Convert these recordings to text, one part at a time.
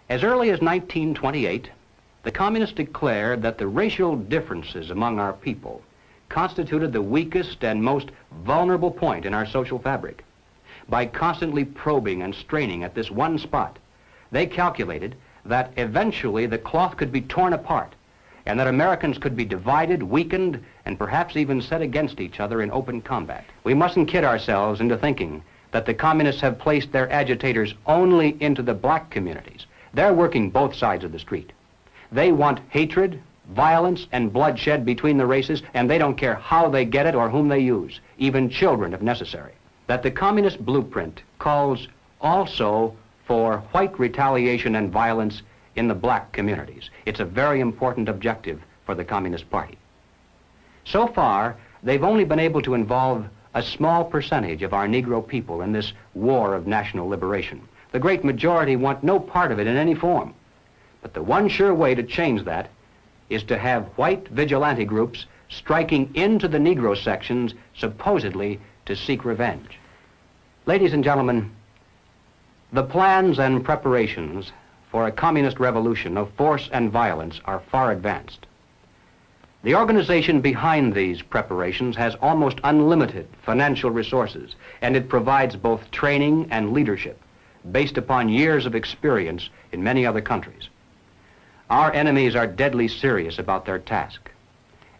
As early as 1928, the communists declared that the racial differences among our people constituted the weakest and most vulnerable point in our social fabric. By constantly probing and straining at this one spot, they calculated that eventually the cloth could be torn apart and that Americans could be divided, weakened, and perhaps even set against each other in open combat. We mustn't kid ourselves into thinking that the communists have placed their agitators only into the black communities. They're working both sides of the street. They want hatred, violence, and bloodshed between the races, and they don't care how they get it or whom they use, even children if necessary. That the communist blueprint calls also for white retaliation and violence in the black communities. It's a very important objective for the Communist Party. So far, they've only been able to involve a small percentage of our Negro people in this war of national liberation. The great majority want no part of it in any form. But the one sure way to change that is to have white vigilante groups striking into the Negro sections supposedly to seek revenge. Ladies and gentlemen, the plans and preparations for a communist revolution of force and violence are far advanced. The organization behind these preparations has almost unlimited financial resources, and it provides both training and leadership based upon years of experience in many other countries. Our enemies are deadly serious about their task,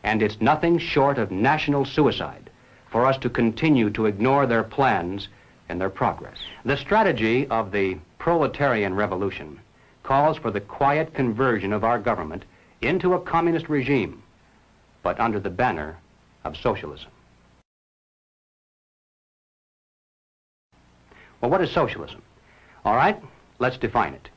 and it's nothing short of national suicide for us to continue to ignore their plans and their progress. The strategy of the proletarian revolution calls for the quiet conversion of our government into a communist regime, but under the banner of socialism. Well, what is socialism? All right, let's define it.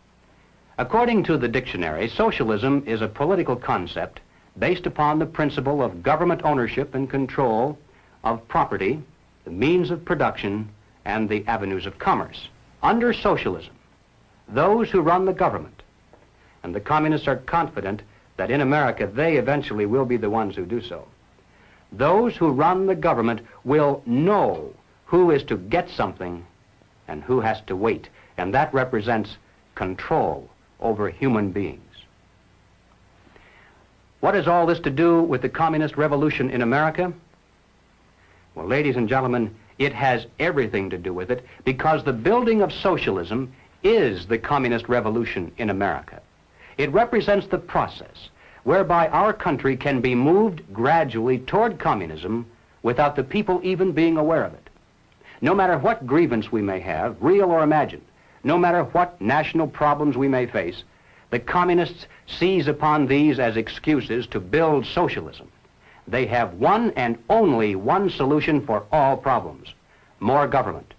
According to the dictionary, socialism is a political concept based upon the principle of government ownership and control of property, the means of production, and the avenues of commerce. Under socialism, those who run the government, and the communists are confident that in America they eventually will be the ones who do so, those who run the government will know who is to get something and who has to wait, and that represents control over human beings. What has all this to do with the communist revolution in America? Well, ladies and gentlemen, it has everything to do with it, because the building of socialism is the communist revolution in America. It represents the process whereby our country can be moved gradually toward communism without the people even being aware of it. No matter what grievance we may have, real or imagined, no matter what national problems we may face, the communists seize upon these as excuses to build socialism. They have one and only one solution for all problems: more government,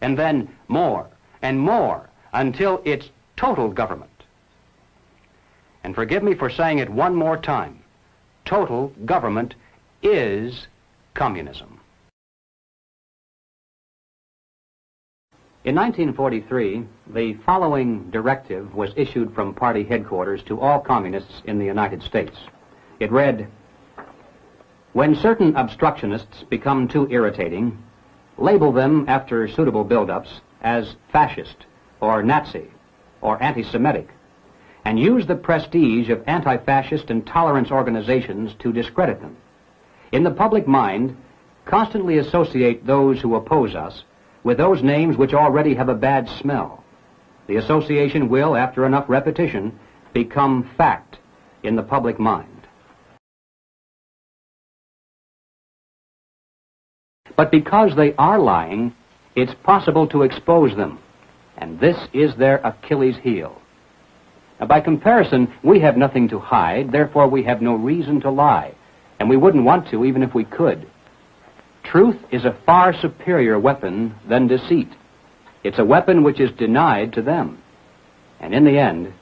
and then more and more until it's total government. And forgive me for saying it one more time, total government is communism. In 1943, the following directive was issued from party headquarters to all communists in the United States. It read, "When certain obstructionists become too irritating, label them after suitable build-ups as fascist or Nazi or anti-Semitic, and use the prestige of anti-fascist and tolerance organizations to discredit them. In the public mind, constantly associate those who oppose us with those names which already have a bad smell. The association will, after enough repetition, become fact in the public mind." But because they are lying, it's possible to expose them, and this is their Achilles heel. Now, by comparison, we have nothing to hide, therefore we have no reason to lie, and we wouldn't want to even if we could. Truth is a far superior weapon than deceit. It's a weapon which is denied to them, and in the end,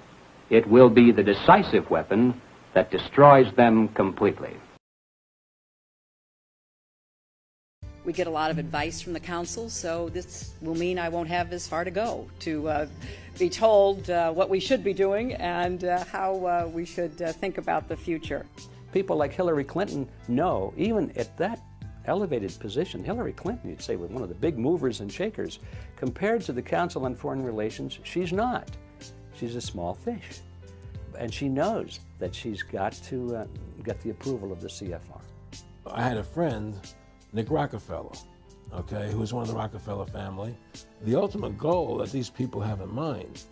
it will be the decisive weapon that destroys them completely. We get a lot of advice from the council, so this will mean I won't have as far to go to be told what we should be doing and how we should think about the future. People like Hillary Clinton know, even at that elevated position, Hillary Clinton, you'd say, was one of the big movers and shakers. Compared to the Council on Foreign Relations, she's not. She's a small fish. And she knows that she's got to get the approval of the CFR. I had a friend, Nick Rockefeller, okay, who was one of the Rockefeller family. The ultimate goal that these people have in mind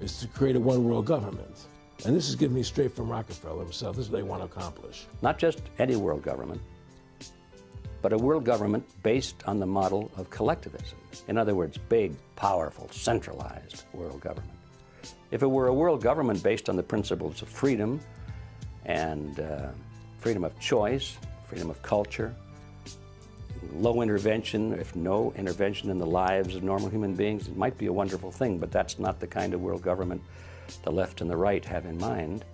is to create a one world government. And this is given me straight from Rockefeller himself. This is what they want to accomplish. Not just any world government, but a world government based on the model of collectivism. In other words, big, powerful, centralized world government. If it were a world government based on the principles of freedom and freedom of choice, freedom of culture, low intervention, if no intervention in the lives of normal human beings, it might be a wonderful thing, but that's not the kind of world government the left and the right have in mind.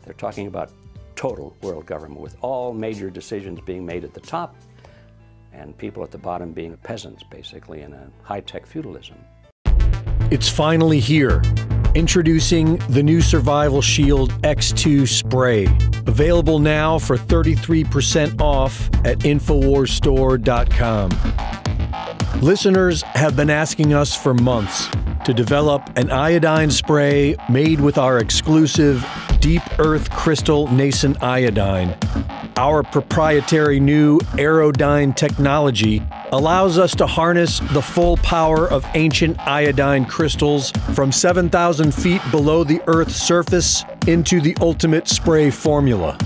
They're talking about total world government with all major decisions being made at the top and people at the bottom being peasants, basically, in a high-tech feudalism. It's finally here. Introducing the new Survival Shield X2 spray. Available now for 33% off at InfoWarsStore.com. Listeners have been asking us for months to develop an iodine spray made with our exclusive Deep Earth Crystal Nascent Iodine. Our proprietary new Aerodyne technology allows us to harness the full power of ancient iodine crystals from 7,000 feet below the Earth's surface into the ultimate spray formula.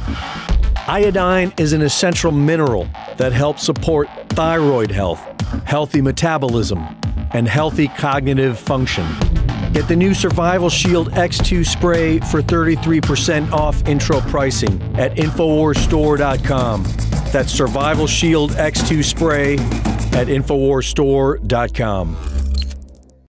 Iodine is an essential mineral that helps support thyroid health, healthy metabolism, and healthy cognitive function. Get the new Survival Shield X2 spray for 33% off intro pricing at InfoWarsStore.com. That's Survival Shield X2 spray at InfoWarsStore.com.